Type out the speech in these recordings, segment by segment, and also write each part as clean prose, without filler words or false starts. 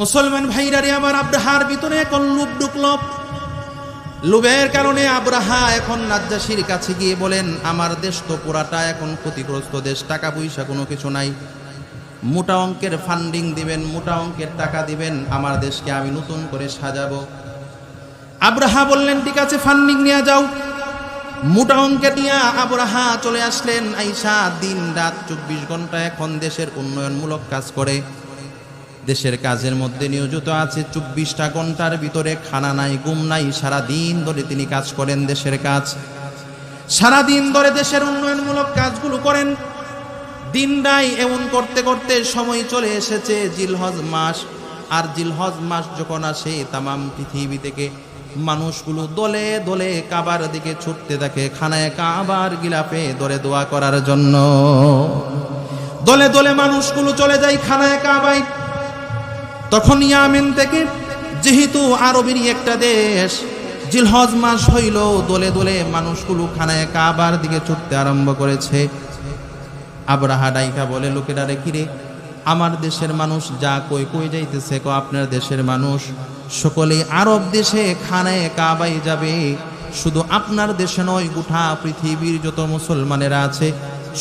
মুসলমান ভাইরা রে আমার, আব্রাহার ভিতরে এখন লোভ ঢুকল। লোভের কারণে আব্রাহা এখন নাজ্জাশীর কাছে গিয়ে বলেন, আমার দেশ তো পুরাটা এখন ক্ষতিগ্রস্ত দেশ, টাকা পয়সা কোনো কিছু নাই, মোটা অঙ্কের ফান্ডিং দিবেন, মোটা অঙ্কের টাকা দিবেন, আমার দেশকে আমি নতুন করে সাজাবো। আব্রাহা বললেন, ঠিক আছে, ফান্ডিং নিয়ে যাও। মোটা অঙ্কের নিয়ে আব্রাহা চলে আসলেন। আইসা দিন রাত 24 ঘন্টা এখন দেশের উন্নয়নমূলক কাজ করে, দেশের কাজের মধ্যে নিয়োজিত আছে। 24টা ঘন্টার ভিতরে খানা নাই, ঘুম নাই, সারা দিন ধরে তিনি কাজ করেন, দেশের কাজ। সারা দিন ধরে দেশের উন্নয়নমূলক কাজগুলো করেন। দিন রাত এমন করতে করতে সময় চলে এসেছে জিলহজ মাস। আর জিলহজ মাস যখন আসে, তামাম পৃথিবী থেকে মানুষগুলো দলে দলে কাবার দিকে ছুটতে থাকে, খানায় কাবার গিলাফে ধরে দোয়া করার জন্য। দলে দলে মানুষগুলো চলে যায় খানায় কাবায়। তখন ইয়ামেন থেকে, যেহেতু আরবেরই একটা দেশ, জিলহজ মাস হইল, দলে দলে মানুষগুলো খানায় কাবার দিকে ছুটতে আরম্ভ করেছে। আব্রাহা ডাইকা বলে, লোকেরা রে, কিরে, আমার দেশের মানুষ যা কই কই যাইতেছে, কো আপনার দেশের মানুষ সকলে আরব দেশে খানায় কাবায় যাবে, শুধু আপনার দেশে নয়, গোটা পৃথিবীর যত মুসলমানেরা আছে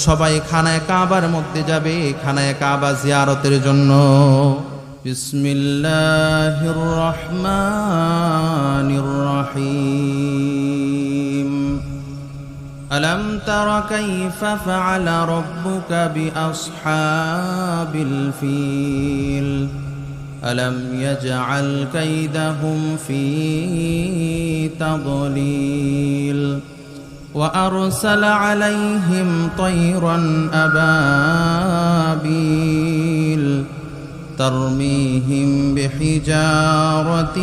সবাই খানায় কাবার মধ্যে যাবে, খানায় কাবা জিয়ারতের জন্য। বিসমিল্লাহির রহমানির রহিম। ألم تر كيف فعل ربك بأصحاب الفيل ألم يجعل كيدهم في تضليل وأرسل عليهم طيرا أبابيل ترميهم بحجارة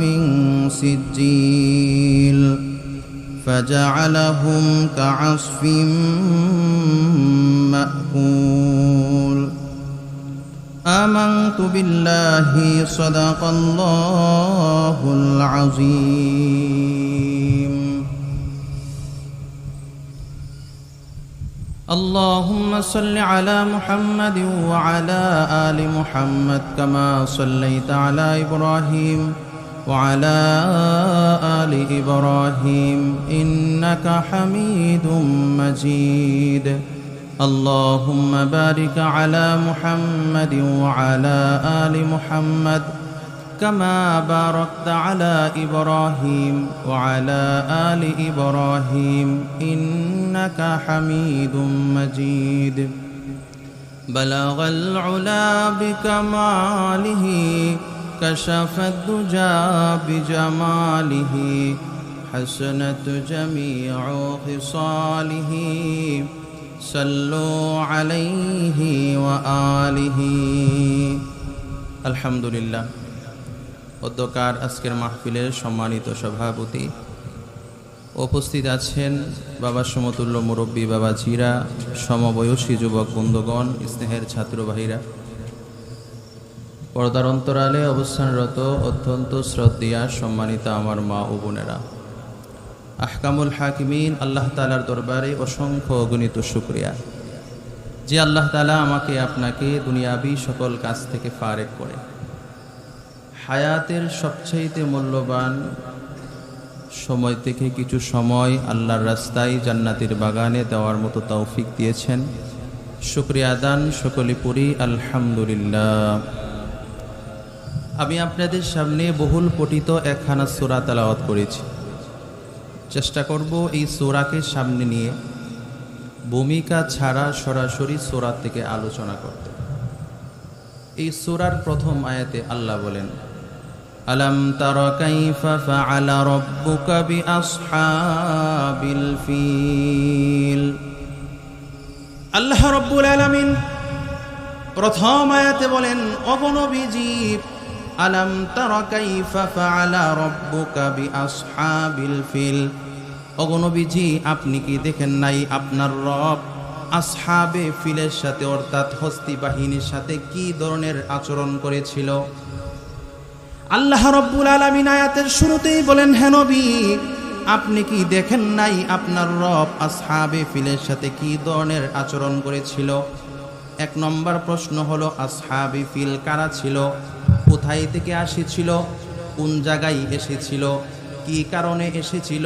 من سجيل فجعلهم كعصف مأكول آمنت بالله صدق الله العظيم اللهم صل على محمد وعلى آل محمد كما صليت على إبراهيم وعلى آل إبراهيم إنك حميد مجيد اللهم بارك على محمد وعلى آل محمد كما باركت على إبراهيم وعلى آل إبراهيم إنك حميد مجيد بلغ العلا بكماله كشف الدجى بجماله حسنت جميع خصاله صلوا عليه وآله الحمد لله অধ্যকার আজকের মাহফিলের সম্মানিত সভাপতি, উপস্থিত আছেন বাবার সমতুল্য মুরব্বী বাবাজিরা, সমবয়সী যুবক বন্ধুগণ, স্নেহের ছাত্র ভাইরা, পর্দার অন্তরালে অবস্থানরত অত্যন্ত শ্রদ্ধেয়া সম্মানিত আমার মা ও বোনেরা, আহকামুল হাকিমিন আল্লাহ তাআলার দরবারে অসংখ্য অগণিত শুকরিয়া যে আল্লাহ তাআলা আমাকে আপনাকে দুনিয়াবি সকল কাজ থেকে ফারেক করে হায়াতের সবচেয়ে মূল্যবান সময় থেকে কিছু সময় আল্লাহর রাস্তায় জান্নাতের বাগানে দেওয়ার মতো তৌফিক দিয়েছেন। শুকরিয়া আদান সকলে পড়ি আলহামদুলিল্লাহ। আমি আপনাদের সামনে বহুল পঠিত একখানা সূরা তেলাওয়াত করেছি। চেষ্টা করব এই সূরাকে সামনে নিয়ে ভূমিকা ছাড়া সরাসরি সূরা থেকে আলোচনা করতে। এই সূরার প্রথম আয়াতে আল্লাহ বলেন, আলাম তারা কাইফা ফাআলা রাব্বুকা বিআসহাবিল ফিল। আল্লাহ রাব্বুল আলামিন প্রথম আয়াতে বলেন, ওগো নবীজি, আলাম তারা কাইফা ফাআলা রাব্বুকা বিআসহাবিল ফিল। ওগো নবীজি, আপনি কি দেখেন নাই আপনার রব আসহাবে ফিলের সাথে অর্থাৎ হস্তি বাহিনীর সাথে কি ধরনের আচরণ করেছিল? আল্লাহ রাব্বুল আলামিন আয়াতের শুরুতেই বলেন, হে নবী, আপনি কি দেখেন নাই আপনার রব আসহাবে ফিলের সাথে কি ধরনের আচরণ করেছিল? এক নম্বর প্রশ্ন হলো, আসহাবে ফিল কারা ছিল? কোথায় থেকে এসেছিল, কোন জায়গায় এসেছিল, কি কারণে এসেছিল,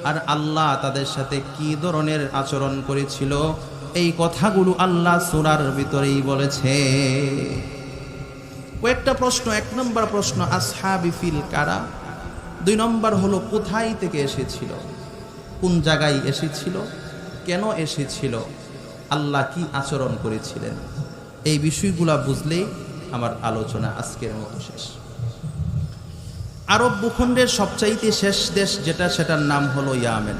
আর আল্লাহ তাদের সাথে কি ধরনের আচরণ করেছিল, এই কথাগুলো আল্লাহ সূরার ভিতরেই বলেছে। কয়েকটা প্রশ্ন। 1 নম্বর প্রশ্ন আসহাবি ফিল কারা, 2 নম্বর হলো কোথায় থেকে এসেছিল, কোন জায়গায় এসেছিল, কেন এসেছিল, আল্লাহ কি আচরণ করেছিলেন। এই বিষয়গুলা বুঝলেই আমার আলোচনা আজকের মতো শেষ। আরব ভূখণ্ডের সবচাইতে শেষ দেশ যেটা, সেটার নাম হলো ইয়ামেন।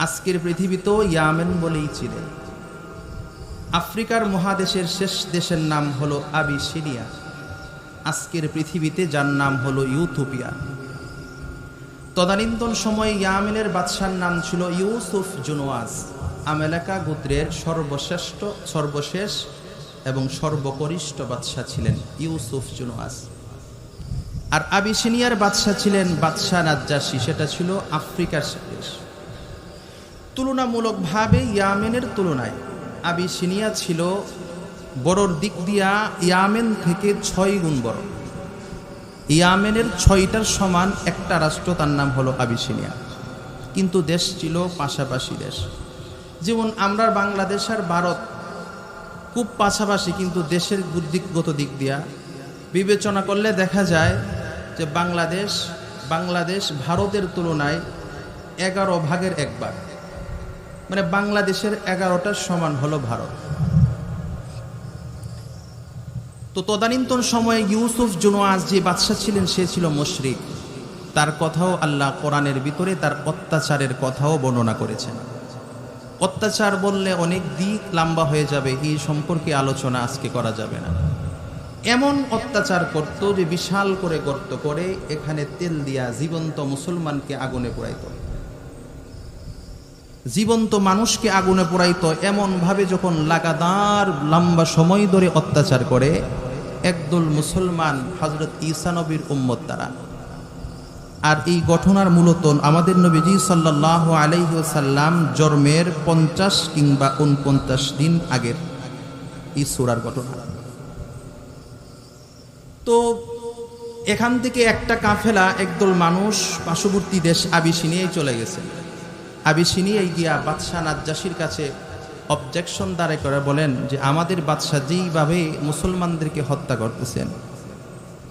আজকের পৃথিবীতেও ইয়ামেন বলেই চিনে। আফ্রিকার মহাদেশের শেষ দেশের নাম হলো আবিসিনিয়া, আজকের পৃথিবীতে যার নাম হলো ইউথোপিয়া। তদানীন্তন সময়ে ইয়ামেনের বাদশার নাম ছিল ইউসুফ জুনওয়াজ। আমেলাকা গোত্রের সর্বশেষ এবং সর্বকনিষ্ঠ বাদশা ছিলেন ইউসুফ জুনওয়াজ। আর আবিসিনিয়ার বাদশা ছিলেন বাদশা নাজ্জাশী, সেটা ছিল আফ্রিকার দেশ। তুলনামূলকভাবে ইয়ামেনের তুলনায় আবিসিনিয়া ছিল বড়র দিক দিয়া ইয়ামেন থেকে 6 গুণ বড়। ইয়ামেনের 6টার সমান একটা রাষ্ট্র, তার নাম হলো আবিসিনিয়া, কিন্তু দেশ ছিল পাশাপাশি দেশ। যেমন আমরা বাংলাদেশ আর ভারত খুব পাশাপাশি, কিন্তু দেশের বুদ্ধিগত দিক দিয়া বিবেচনা করলে দেখা যায় যে বাংলাদেশ ভারতের তুলনায় 11 ভাগের 1 ভাগ, মানে বাংলাদেশের 11টার সমান হলো ভারত। তো তদানীন্তন সময়ে ইউসুফ জুনওয়াজ যে বাদশা ছিলেন, সে ছিল মুশরিক। তার কথাও আল্লাহ কোরআনের ভিতরে তার অত্যাচারের কথাও বর্ণনা করেছেন। অত্যাচার বললে অনেক দিক লম্বা হয়ে যাবে, এই সম্পর্কে আলোচনা আজকে করা যাবে না। এমন অত্যাচার করত যে বিশাল করে গর্ত করে এখানে তেল দিয়া জীবন্ত মুসলমানকে আগুনে পোড়াইত, জীবন্ত মানুষকে আগুনে পোড়াইত। এমন ভাবে যখন লাগাতার লম্বা সময় ধরে অত্যাচার করে, একদল মুসলমান হযরত ঈসা নবীর উম্মত তারা। আর এই ঘটনার মূলত আমাদের নবীজি সাল্লাল্লাহু আলাইহি ওয়াসাল্লাম জন্মের 50 কিংবা 49 দিন আগের এই সূরার ঘটনা। তো এখান থেকে একটা কাফেলা, একদল মানুষ পার্শ্ববর্তী দেশ আবিসিনিয়ায় চলে গেছে। আবিসিনিয়ায় গিয়া বাদশা নাজ্জাশীর কাছে অবজেকশন দাঁড়ায় করে বলেন যে আমাদের বাদশা যেইভাবে মুসলমানদেরকে হত্যা করতেছেন,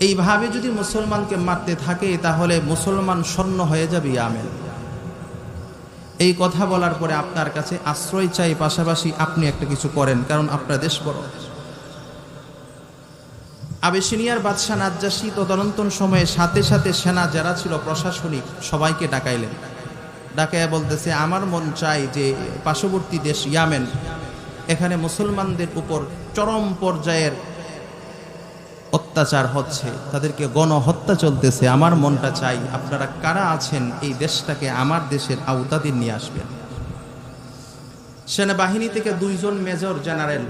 এইভাবে যদি মুসলমানকে মারতে থাকে তাহলে মুসলমান শূন্য হয়ে যাবে ইয়ামেন। এই কথা বলার পরে আপনার কাছে আশ্রয় চাই, পাশাপাশি আপনি একটা কিছু করেন, কারণ আপনার দেশ বড়। আবিসিনিয়ার বাদশা নাজ্জাশী তদানীন্তন সময়ে সাথে সাথে সেনা যারা ছিল প্রশাসনিক সবাইকে ডাকাইলেন। ডাকাইয়া বলতেছে, আমার মন চাই যে পার্শ্ববর্তী দেশ ইয়ামেন, এখানে মুসলমানদের উপর চরম পর্যায়ের অত্যাচার হচ্ছে, তাদেরকে গণহত্যা চলতেছে। আমার মনটা চাই আপনারা কারা আছেন এই দেশটাকে আমার দেশের আওতাধীন নিয়ে আসবেন। সেনাবাহিনী থেকে 2 জন মেজর জেনারেল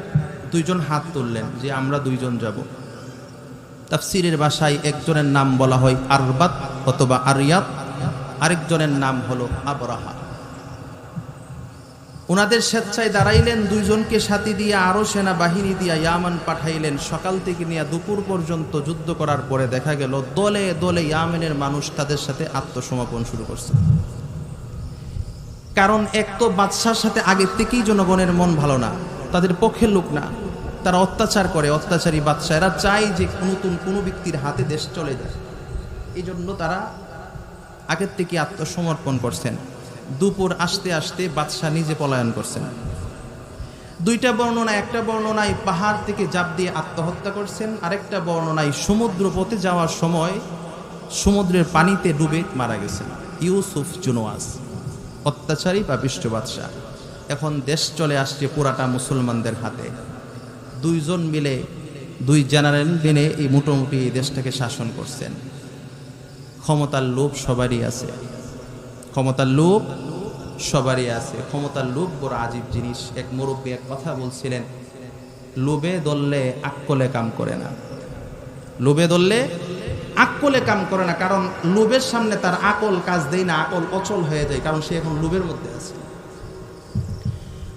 2 জন হাত তুললেন যে আমরা 2 জন যাব। তাফসীরের ভাষায় একজনের নাম বলা হয় আরবাত অথবা আরিয়াত, আরেকজনের নাম হলো আবরাহা। ওনাদের স্বেচ্ছায় দাঁড়াইলেন, 2 জনকে সাথী দিয়ে আরো সেনাবাহিনী দিয়ে ইয়ামান পাঠাইলেন। সকাল থেকে নিয়ে দুপুর পর্যন্ত যুদ্ধ করার পরে দেখা গেল দলে দলে ইয়ামেনের মানুষ তাদের সাথে আত্মসমর্পণ শুরু করছে। কারণ এক তো বাদশার সাথে আগে থেকেই জনগণের মন ভালো না, তাদের পক্ষের লোক না, তারা অত্যাচার করে, অত্যাচারী বাদশা। এরা চায় যে নতুন কোনো ব্যক্তির হাতে দেশ চলে যায়, এই জন্য তারা আগের থেকে আত্মসমর্পণ করছেন। দুপুর আসতে আসতে বাদশা নিজে পলায়ন করছেন। 2টা বর্ণনা, একটা বর্ণনায় পাহাড় থেকে ঝাঁপ দিয়ে আত্মহত্যা করছেন, আরেকটা বর্ণনায় সমুদ্র পথে যাওয়ার সময় সমুদ্রের পানিতে ডুবে মারা গেছেন। ইউসুফ জুনওয়াজ অত্যাচারী পাপিষ্ঠ বাদশা। এখন দেশ চলে আসছে পুরাটা মুসলমানদের হাতে। 2 জন মিলে 2 জেনারেল দিনে এই মোটামুটি এই দেশটাকে শাসন করছেন। ক্ষমতার লোভ সবারই আছে, ক্ষমতার লোভ সবারই আছে। ক্ষমতার লোভ বড় আজীব জিনিস। এক মুরব্বী এক কথা বলছিলেন, লোভে দললে আকলে কাম করে না, লোভে দললে আকলে কাম করে না। কারণ লোভের সামনে তার আকল কাজ দেয় না, আকল অচল হয়ে যায়, কারণ সে এখন লোভের মধ্যে আছে।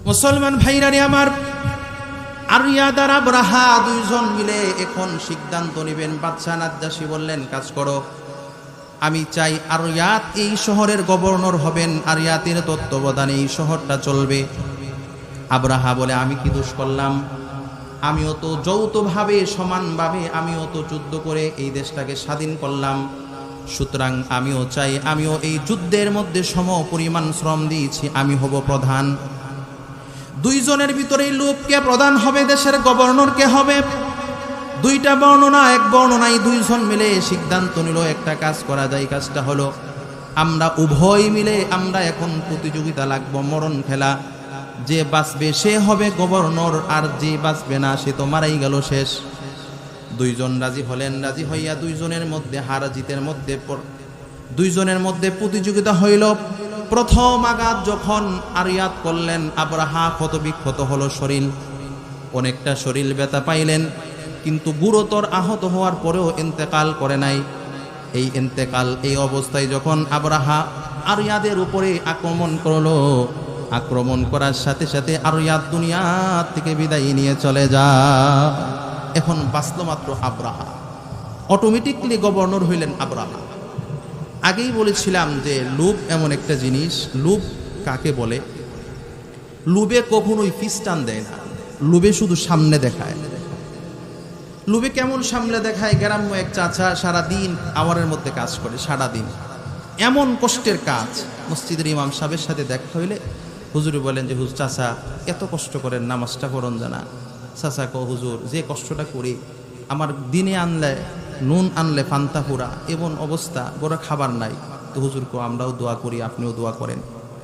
মুসলমান ভাইরানি আমার, আরিয়াদ আর আব্রাহা দুইজন মিলে এখন সিদ্ধান্ত নেবেন। বাদশা নাজ্জাশী বললেন, কাজ করো, আমি চাই আরিয়াত এই শহরের গভর্নর হবেন, আরিয়াতের তত্ত্বাবধানে এই শহরটা চলবে। আব্রাহা বলে, আমি কি দোষ করলাম? আমিও তো যৌথভাবে সমানভাবে আমিও তো যুদ্ধ করে এই দেশটাকে স্বাধীন করলাম, সুতরাং আমিও চাই, আমিও এই যুদ্ধের মধ্যে সম পরিমাণ শ্রম দিয়েছি, আমি হব প্রধান। দুইজনের ভিতরেই লোককে প্রধান হবে, দেশের গভর্নর কে হবে? দুইটা বর্ণনা, এক বর্ণনায় দুইজন মিলে সিদ্ধান্ত নিল একটা কাজ করা যায়। কাজটা হলো, আমরা উভয় মিলে আমরা এখন প্রতিযোগিতা লাগবো, মরণ খেলা। যে বাঁচবে সে হবে গভর্নর, আর যে বাঁচবে না সে তো মারাই গেল, শেষ। দুইজন রাজি হলেন। রাজি হইয়া দুইজনের মধ্যে হার জিতের মধ্যে দুইজনের মধ্যে প্রতিযোগিতা হইল। প্রথম আঘাত যখন আরিয়াত করলেন, আব্রাহা ক্ষতবিক্ষত হলো শরীর, অনেকটা শরীর ব্যথা পাইলেন, কিন্তু গুরুতর আহত হওয়ার পরেও ইন্তেকাল করে নাই। এই ইন্তেকাল, এই অবস্থায় যখন আব্রাহা আরিয়াদের উপরে আক্রমণ করলো, আক্রমণ করার সাথে সাথে আরিয়াদ দুনিয়া থেকে বিদায় নিয়ে চলে যায়। এখন বাঁচল মাত্র আব্রাহা, অটোমেটিকলি গভর্নর হইলেন আব্রাহা। আগেই বলেছিলাম যে লোভ এমন একটা জিনিস, লোভ কাকে বলে? লোভে কখনোই ফিস্টান দেয় না, লোভে শুধু সামনে দেখায়। লোভে কেমন সামনে দেখায়? গ্রাম্য এক চাচা সারাদিন আওয়ারের মধ্যে কাজ করে, সারাদিন এমন কষ্টের কাজ। মসজিদের ইমাম সাহেবের সাথে দেখা হইলে হুজুর বলেন যে, হুজুর চাচা এত কষ্ট করেন, নামাজটা করুন জানা। চাচা কো, হুজুর যে কষ্টটা করি, আমার দিনে আনলে নুন আনলে ফান্তা পুরা, এমন অবস্থা, বড় খাবার নাই। তো হুজুর কো, আমরাও দোয়া করি, আপনিও দোয়া করেন।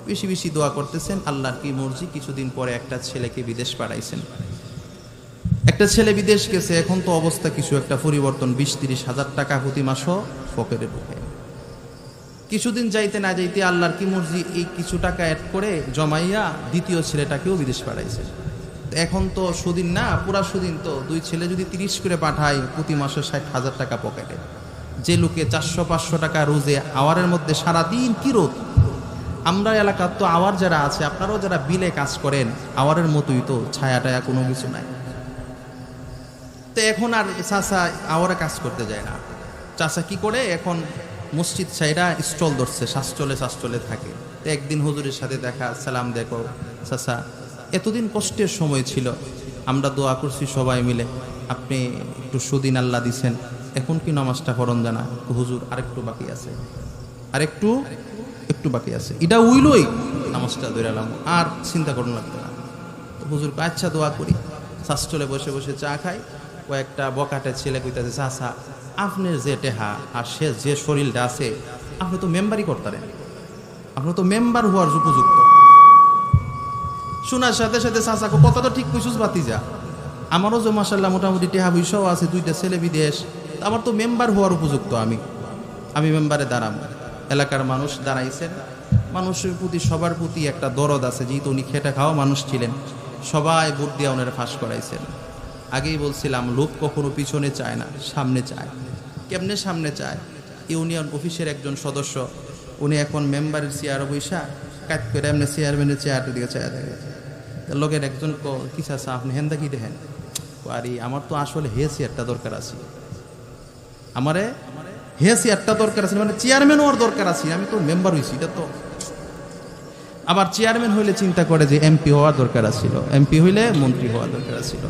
বেশি বেশি দোয়া করতেছেন, আল্লাহর কি মর্জি। কিছুদিন পরে একটা ছেলেকে বিদেশ পাঠাইছেন। একটা ছেলে বিদেশ গেছে, এখন তো অবস্থা কিছু একটা পরিবর্তন, 20-30 হাজার টাকা প্রতি মাসও পকেটে ঢুকে। কিছুদিন যাইতে না যাইতে আল্লাহর কি মর্জি, এই কিছু টাকা অ্যাড করে জমাইয়া দ্বিতীয় ছেলেটাকেও বিদেশ পাঠাইছে। এখন তো সুদিন না, পুরা সুদিন তো, দুই ছেলে যদি 30 করে পাঠায়, প্রতি মাসে 60,000 টাকা পকেটে। যে লোকে 400-500 টাকা রোজে আওয়ারের মধ্যে সারাদিন কি রোদ। আমরা এলাকার তো আওয়ার যারা আছে, আপনারাও যারা বিলে কাজ করেন, আওয়ারের মতোই তো, ছায়া টায়া কোনো কিছু নাই। তো এখন আর চাচা আওয়ারে কাজ করতে যায় না। চাচা কি করে, এখন মসজিদ ছাইরা স্টল ধরছে, শাসচলে থাকে। তো একদিন হুজুরের সাথে দেখা, সালাম দেখো চাচা, এতদিন কষ্টের সময় ছিল, আমরা দোয়া করছি সবাই মিলে, আপনি একটু সুদিন আল্লাহ দিছেন, এখন কি নামাজটা করন জানা? হুজুর আরেকটু বাকি আছে, আরেকটু বাকি আছে, এটা উইলই নামাজটা ধরালাম, আর চিন্তা করুন লাগবে না। তো হুজুর আচ্ছা দোয়া করি। শাসচলে বসে বসে চা খাই। ও একটা বকাটে ছেলে কইতাছে, চাচা আপনার যে টেহা আর সে যে শরীরটা আছে, আপনি তো মেম্বারই করতারেন, আপনি তো মেম্বার হওয়ার উপযুক্ত। শোনার সাথে সাথে চাচাকে কথা তো ঠিক কইছুস বাতিজা, আমারও যে মাশাআল্লাহ মোটামুটি টেহা পয়সাও আছে, 2টা ছেলে বিদেশ, আমার তো মেম্বার হওয়ার উপযুক্ত, আমি মেম্বারে দাঁড়াবো। এলাকার মানুষ দাঁড়াইছেন, মানুষের প্রতি সবার প্রতি একটা দরদ আছে, যেহেতু উনি খেটে খাওয়া মানুষ ছিলেন, সবাই ভোট দিয়ে ওনারা ফাঁস করাইছেন। আগেই বলছিলাম, লোক কখনো পিছনে চায় না, সামনে চায়। কেমনে সামনে চায়? ইউনিয়ন অফিসের একজন সদস্য, উনি এখন মেম্বারের চেয়ার বৈশা কাজ করে এমনি চেয়ারম্যানের চেয়ারটার দিকে চায় দেখে। লোকের একজন কি চাচা আপনি হেন্দা কি দেখেন? আরে আমার তো আসলে হে চেয়ারটা দরকার আছে, আমারে হে চেয়ারটা দরকার আছে, মানে চেয়ারম্যান হওয়ার দরকার আছে, আমি তো মেম্বার হয়েছি। এটা তো আবার চেয়ারম্যান হইলে চিন্তা করে যে এমপি হওয়ার দরকার ছিল, এমপি হইলে মন্ত্রী হওয়ার দরকার ছিল।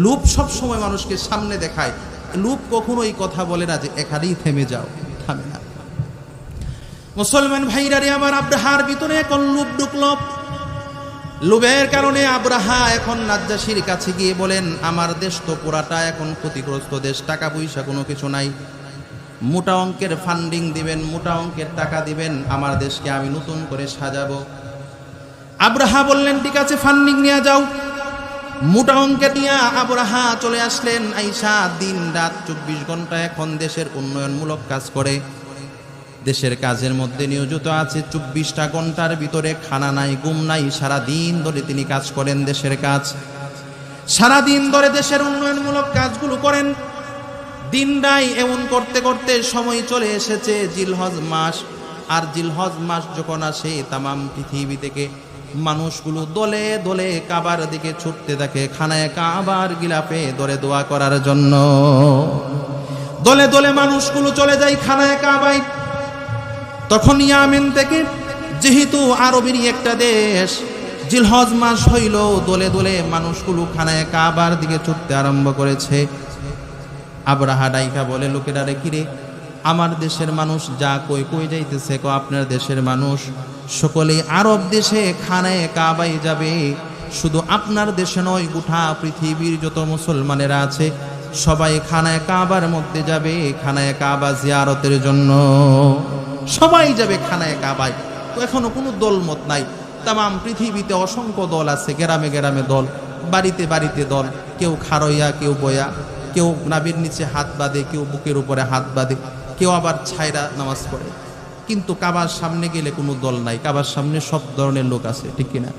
লোভ সব সময় মানুষকে সামনে দেখায়। লোভ কখনো এই কথা বলে না যে এখানেই থেমে যাও, থামে না। মুসলমান ভাইরা রে আমার, আব্রাহার ভিতরে এখন লোভ ঢুকলো। লোভের কারণে আব্রাহা এখন নাজ্জাশীর কাছে গিয়ে বলেন, আমার দেশ তো পুরাটা এখন ক্ষতিগ্রস্ত দেশ, টাকা পয়সা কোনো কিছু নাই, মোটা অঙ্কের ফান্ডিং দিবেন, মোটা অঙ্কের টাকা দিবেন, আমার দেশকে আমি নতুন করে সাজাবো। আব্রাহা বললেন, ঠিক আছে ফান্ডিং নিয়ে যাও। মোটা অঙ্কের নিয়ে আব্রাহা চলে আসলেন। আইসা দিন রাত 24 ঘন্টা এখন দেশের উন্নয়নমূলক কাজ করে, দেশের কাজের মধ্যে নিয়োজিত আছে। 24টা ঘন্টার ভিতরে খানা নাই, ঘুম নাই, সারাদিন ধরে তিনি কাজ করেন, দেশের কাজ সারাদিন ধরে দেশের উন্নয়নমূলক কাজগুলো করেন। দিন রাত এমন করতে করতে সময় চলে এসেছে জিলহজ মাস। আর জিলহজ মাস যখন আসে, তামাম পৃথিবী থেকে মানুষগুলো দলে দলে কাবার দিকে ছুটতে থাকে খানায় কাবার গিলাফে ধরে দোয়া করার জন্য। দলে দলে মানুষগুলো চলে যায় খানায় কাবায়। তখন ইয়ামেন থেকে, যেহেতু আরবেরই একটা দেশ, জিলহজ মাস হইল, দলে দলে মানুষগুলো খানায় কাবার দিকে ছুটতে আরম্ভ করেছে। আবরাহা ডাইকা বলে, লোকেরা রে কিরে, আমার দেশের মানুষ যা কই কই যাইতেছে, কো আপনার দেশের মানুষ সকলেই আরব দেশে খানায় কাবায় যাবে, শুধু আপনার দেশে নয়, গোটা পৃথিবীর যত মুসলমানেরা আছে সবাই খানায় কাবার মধ্যে যাবে খানায় কাবা জিয়ারতের জন্য। সবাই যাবে খানায় কাবায়। তো এখনো কোনো দলমত নাই। তাম পৃথিবীতে অসংখ্য দল আছে, গ্রামে গ্রামে দল, বাড়িতে বাড়িতে দল, কেউ খারইয়া, কেউ বয়া, কেউ নাভির নিচে হাত বাঁধে, কেউ বুকের উপরে হাত বাঁধে, কেউ আবার ছায়রা নামাজ পড়ে। কিন্তু কাবার সামনে গেলে কোনো দল নাই। কাবার সামনে সব ধরনের লোক আছে, ঠিক কিনা?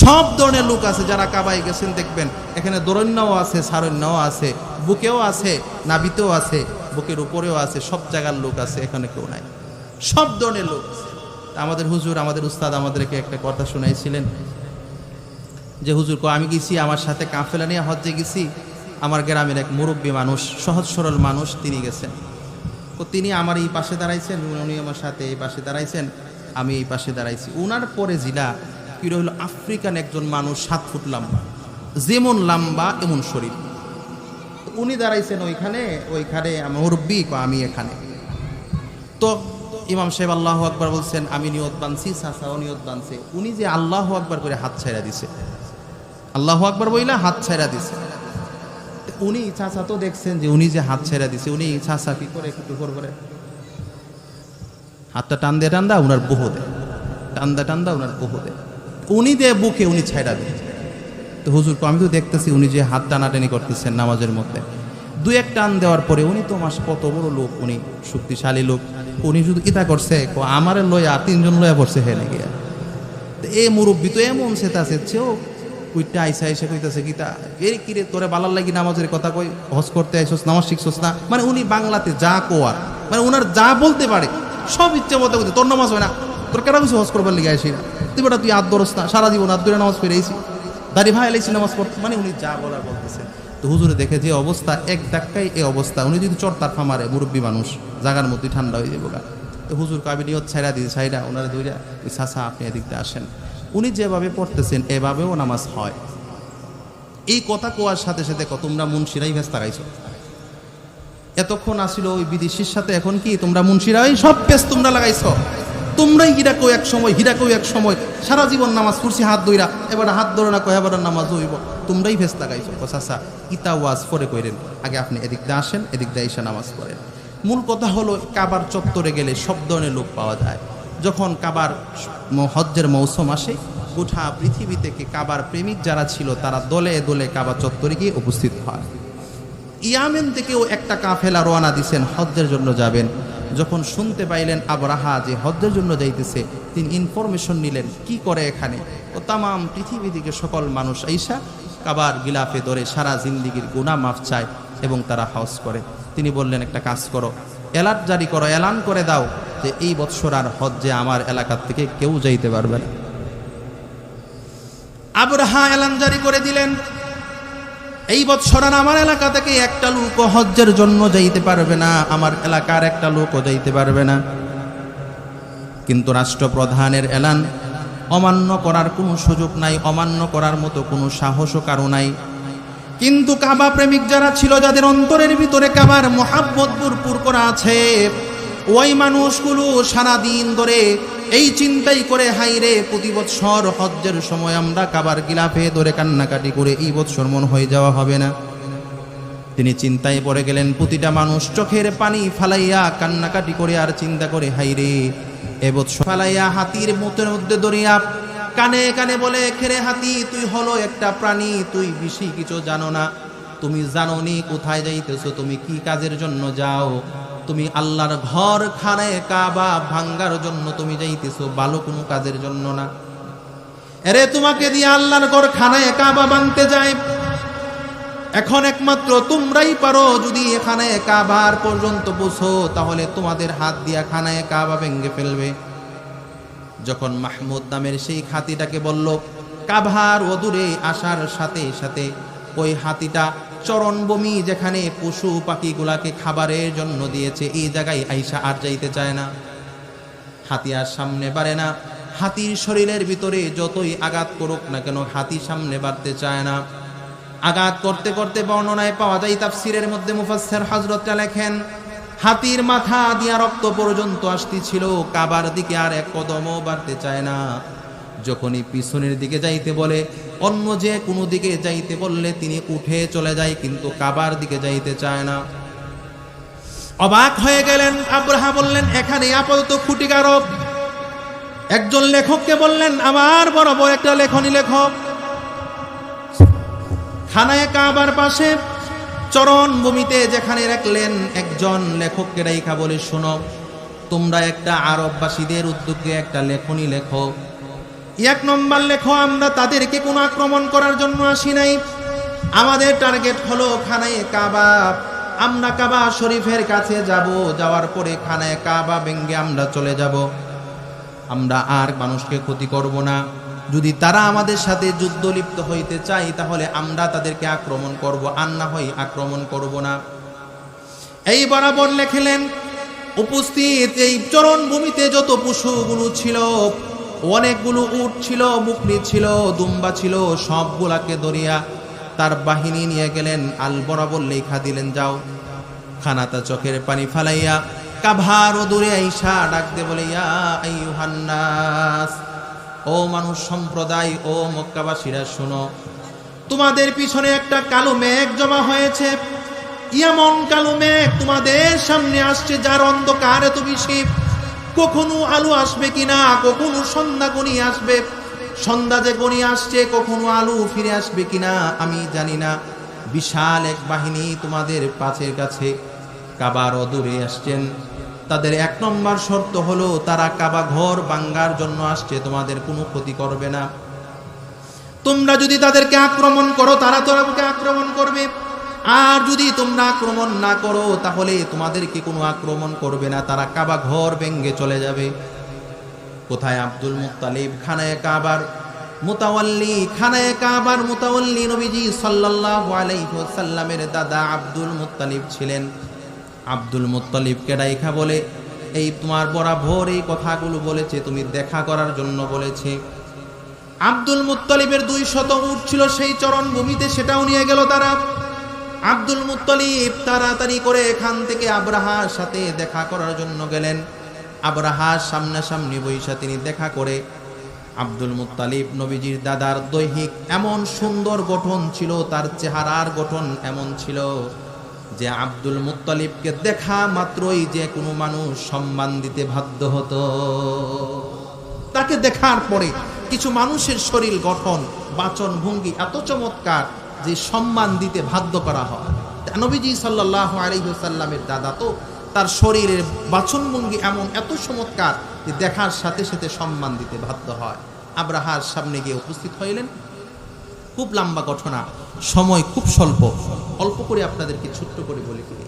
সব ধরনের লোক আছে। যারা কাবায় গেছেন দেখবেন এখানে দরণ্যাও আছে, সারণ্যাও আছে, বুকেও আছে, নাভিতেও আছে, বুকের উপরেও আছে, সব জায়গার লোক আছে, এখানে কেউ নাই, সব ধরনের লোক। আমাদের হুজুর, আমাদের উস্তাদ আমাদেরকে একটা কথা শোনাইছিলেন যে, হুজুর আমি গেছি, আমার সাথে কাফেলা নিয়ে হজ্জে গেছি, আমার গ্রামের এক মুরব্বী মানুষ, সহজ সরল মানুষ, তিনি গেছেন। তো তিনি আমার এই পাশে দাঁড়াইছেন, উনি আমার সাথে এই পাশে দাঁড়াইছেন, আমি এই পাশে দাঁড়াইছি। উনার পরে জিলা কি রইল, আফ্রিকান একজন মানুষ 7 ফুট লম্বা, যেমন লম্বা এমন শরীর। উনি দাঁড়াইছেন ওইখানে মুরব্বী, আমি এখানে। তো ইমাম সাহেব আল্লাহু আকবার বলছেন, আমি নিয়ত বানছি, চাচাও নিয়ত বানছে। উনি যে আল্লাহু আকবার করে হাত ছাইরা দিছে, আল্লাহু আকবার বইলা হাত ছাইরা দিছে। উনি চাচা তো দেখছেন যে উনি যে হাত ছেড়ে দিছে, উনি চাচা কি করে, একটু করে হাতটা টান দিয়ে টান্দা উনার বহু দেয়, টান্দা উনার বহু দেয়, উনি দে বুকে উনি ছাইড়া দেয়। তো হুজুর আমি তো দেখতেছি উনি যে হাত টানাটানি করতেছেন নামাজের মধ্যে, 2-1 টান দেওয়ার পরে উনি তো মাস কত বড় লোক, উনি শক্তিশালী লোক, উনি শুধু ইতা করছে, আমারে লয়া 3 জন লয়া পড়ছে হেনে গিয়া। এই মুরব্বী তো এমন সেটা সেও কুইটা আইসা এসে কইতাছে, গীতা এর কিরে তোরে বালার লাগি নামাজের কথা কই, হজ করতে আইসোস, নামাজ শিখছোস না। মানে উনি বাংলাতে যা কোয়ার, মানে উনার যা বলতে পারে সব ইচ্ছা মতো বলতে, তোর নামাজ হয় না, তোর কেন কিছু হজ করবার লিগে আসি না, তুই বেটা তুই দরস না, সারা জীবন ধরে নামাজ পড়েছি, দাড়ি ভাই এলাইছি নামাজ পড়তে, মানে উনি যা বলার বলতেছেন। তো হুজুরে দেখে যে অবস্থা, এক ধাক্কায় এই অবস্থা, উনি যদি চড়তার ফামারে মুরব্বী মানুষ জাগার মধ্যে ঠান্ডা হয়ে যাবো গা। তো হুজুর কাবি নিয়ত ছাইরা দিয়ে ছাইরা ওনারা ধইরা, চাচা আপনি এদিকতে আসেন, উনি যেভাবে পড়তেছেন এভাবেও নামাজ হয়। এই কথা কোয়ার সাথে সাথে তোমরা মুন্সিরাই ভেস্তা গাইছো, এতক্ষণ আসিল ওই বিদেশির সাথে, এখন কি তোমরা মুন্সিরাই সব পেস তোমরা লাগাইছো, তোমরাই হিরাকেও এক সময়, হিরাকেও এক সময় সারা জীবন নামাজ পড়ছি হাত ধইরা, এবার হাত ধরে না কয় এবার নামাজ হইব, তোমরাই ভেস্তা গাইছো। চাচা ইতা ওয়াজ পরে কইরেন, আগে আপনি এদিক দিয়ে আসেন, এদিক দিয়ে এসে নামাজ পড়েন। মূল কথা হলো কাবার চত্বরে গেলে সব ধরনের লোক পাওয়া যায়। যখন কাবার হজ্জের মৌসুম আসে, গোটা পৃথিবী থেকে কাবার প্রেমিক যারা ছিল তারা দলে দলে কাবা চত্বরে গিয়ে উপস্থিত হয়। ইয়ামেন থেকেও একটা কাফেলা রওনা দিছেন, হজ্জের জন্য যাবেন। যখন শুনতে পাইলেন আবরাহা যে হজ্জের জন্য যাইতেছে, তিনি ইনফরমেশন নিলেন কি করে এখানে। ও তামাম পৃথিবী থেকে সকল মানুষ আইসা কাবার গিলাফে ধরে সারা জিন্দিগির গুনাহ মাফ চায় এবং তারা হজ করে। তিনি বললেন, একটা কাজ করো, অ্যালার্ট জারি করো, এলান করে দাও যে এই বৎসর আর হজ্জে আমার এলাকার থেকে কেউ যাইতে পারবে না। আবরাহা এলান জারি করে দিলেন, এই বৎসর আর আমার এলাকা থেকে একটা লোক হজ্জের জন্য যাইতে পারবে না, আমার এলাকার একটা লোকও যাইতে পারবে না। কিন্তু রাষ্ট্রপ্রধানের এলান অমান্য করার কোনো সুযোগ নাই, অমান্য করার মতো কোনো সাহসও কারো নাই। কিন্তু কাবা প্রেমিক যারা ছিল, যাদের অন্তরের ভিতরে কাবার মোহাব্বত ভরপুর করা আছে, ওই মানুষগুলো সারাদিন ধরে এই চিন্তাই করে, হাইরে প্রতি বৎসর হজ্জের সময় আমরা কাবার গিলাফে ধরে কান্নাকাটি করে এই বৎসর মন হয়ে যাওয়া হবে না। তিনি চিন্তায় পড়ে গেলেন। প্রতিটা মানুষ চোখের পানি ফালাইয়া কান্নাকাটি করে আর চিন্তা করে, হাইরে এবছর ফালাইয়া হাতির মুখের মধ্যে দরিয়া কানে কানে বলে, খেরে হাতি তুই হলো একটা প্রাণী, তুই বেশি কিছু জানো না, তুমি জানো নি কোথায় যাইতেছো, তুমি কি কাজের জন্য যাও, তুমি আল্লাহর ঘর খানায় কাবা ভাঙ্গার জন্য তুমি যাইতেছো, ভালো কোনো কাজের জন্য না। এরে তোমাকে দিয়ে আল্লাহর ঘর খানায় কাবা ভাঙতে যায়, এখন একমাত্র তোমরাই পারো। যদি এখানে কাবার পর্যন্ত পৌঁছো তাহলে তোমাদের হাত দিয়া খানায় কাবা ভেঙে ফেলবে। যখন মাহমুদ নামের সেই হাতিটাকে বলল, কাবার অদূরে আসার সাথে সাথে ওই হাতিটা চরণভূমি যেখানে পশু পাখিগুলাকে খাবারের জন্য দিয়েছে এই জায়গায় আইসা আর যাইতে চায় না। হাতি আর সামনে বাড়ে না। হাতির শরীরের ভিতরে যতই আঘাত করুক না কেন হাতি সামনে বাড়তে চায় না। আঘাত করতে করতে বর্ণনায় পাওয়া যায়, তাফসিরের মধ্যে মুফাসসির হযরতরা লেখেন, হাতির মাথা দিয়া রক্ত পর্যন্ত আসতেছিল, কাবার দিকে আর এক কদমও বাড়তে চায় না। যখনই পিছনের দিকে যাইতে বলে, অন্য যে কোনো দিকে যাইতে বললে তিনি উঠে চলে যায়, কিন্তু কাবার দিকে যাইতে চায় না। অবাক হয়ে গেলেন আব্রাহা, বললেন এখানে আপাতত খুঁটিকারক। একজন লেখককে বললেন আমার বরাবর একটা লেখনী লেখক। খানায়ে কাবার পাশে চরণভূমিতে যেখানে রাখলেন, একজন লেখককে রাইখা বলে, শোনো, তোমরা একটা আরববাসীদের উদ্যোগে একটা লেখনী লেখো। এক নম্বর লেখো, আমরা তাদেরকে কোনো আক্রমণ করার জন্য আসি নাই। আমাদের টার্গেট হলো খানায়ে কাবা। আমরা কাবা শরীফের কাছে যাব, যাওয়ার পরে খানায়ে কাবা ভেঙ্গে আমরা চলে যাব। আমরা আর মানুষকে ক্ষতি করব না। যদি তারা আমাদের সাথে যুদ্ধ লিপ্ত হইতে চায় তাহলে আমরা তাদেরকে আক্রমণ করব, আর না হয় আক্রমণ করব না। এই বরাবর লেখলেন, উপস্থিত এই চরণভূমিতে যত পশুগুলো ছিল, অনেকগুলো উট ছিল, বকরি ছিল, দুম্বা ছিল, সবগুলাকে ধরিয়া তার বাহিনী নিয়ে গেলেন। আল বরাবর লেখা দিলেন, যাও। খানাতা চোখের পানি ফালাইয়া কাবার দূরে আইসা ডাকতে বলে, ইয়া আইয়ুহান নাস, ও মানুষ সম্প্রদায়, ও মক্কাবাসীরা শোনো, তোমাদের পিছনে একটা কালো মেঘ জমা হয়েছে। এমন কালো মেঘ তোমাদের সামনে আসছে যার অন্ধকার এত বেশি, কখনো আলো আসবে কিনা, কখনো সন্ধ্যা গনিয়ে আসবে। সন্ধ্যা যে গনিয়ে আসছে, কখনো আলো ফিরে আসবে কিনা আমি জানি না। বিশাল এক বাহিনী তোমাদের পাশের কাছে কাবার দূরে আসছেন। তাদের এক নম্বর শর্ত হলো তারা কাবা ঘর ভাঙ্গার জন্য আসছে, তোমাদের কোনো ক্ষতি করবে না। তোমরা যদি তাদেরকে আক্রমণ করো তারা তোমাকে আক্রমণ করবে, আর যদি তোমরা আক্রমণ না করো তাহলে তোমাদেরকে কোনো আক্রমণ করবে না, তারা কাবা ঘর ভেঙ্গে চলে যাবে। কোথায় আব্দুল মুত্তালিব, খানায়ে কাবার মুতাওয়াল্লি, খানায়ে কাবার মুতাওয়াল্লি নবীজি সাল্লাল্লাহু আলাইহি ওয়াসাল্লামের দাদা আব্দুল মুত্তালিব ছিলেন। আব্দুল মুত্তালিবকে ডাইখা বলে, এই তোমার বরাবর এই কথাগুলো বলেছে, তুমি দেখা করার জন্য বলেছে। আব্দুল মুত্তালিবের 200 উট ছিল সেই চরণভূমিতে, সেটাও নিয়ে গেল তারা। আব্দুল মুত্তালিব তাড়াতাড়ি করে এখান থেকে আব্রাহার সাথে দেখা করার জন্য গেলেন। আব্রাহার সামনাসামনি বৈশা তিনি দেখা করে, আব্দুল মুত্তালিব নবীজির দাদার দৈহিক এমন সুন্দর গঠন ছিল, তার চেহারার গঠন এমন ছিল যে আব্দুল মুত্তালিবকে দেখা মাত্রই যে কোনো মানুষ সম্মান দিতে বাধ্য হতো। তাকে দেখার পরে কিছু মানুষের শরীর গঠন, বাচন ভঙ্গি এত চমৎকার যে সম্মান দিতে বাধ্য করা হয়। নবীজি সাল্লাল্লাহু আলাইহি ওয়াসাল্লামের দাদা তো, তার শরীরের বাচন ভঙ্গি এমন এত চমৎকার যে দেখার সাথে সাথে সম্মান দিতে বাধ্য হয়। আব্রাহার সামনে গিয়ে উপস্থিত হইলেন। খুব লম্বা ঘটনা, সময় খুব স্বল্প, অল্প করে আপনাদেরকে ছোট্ট করে বলে ফেলি।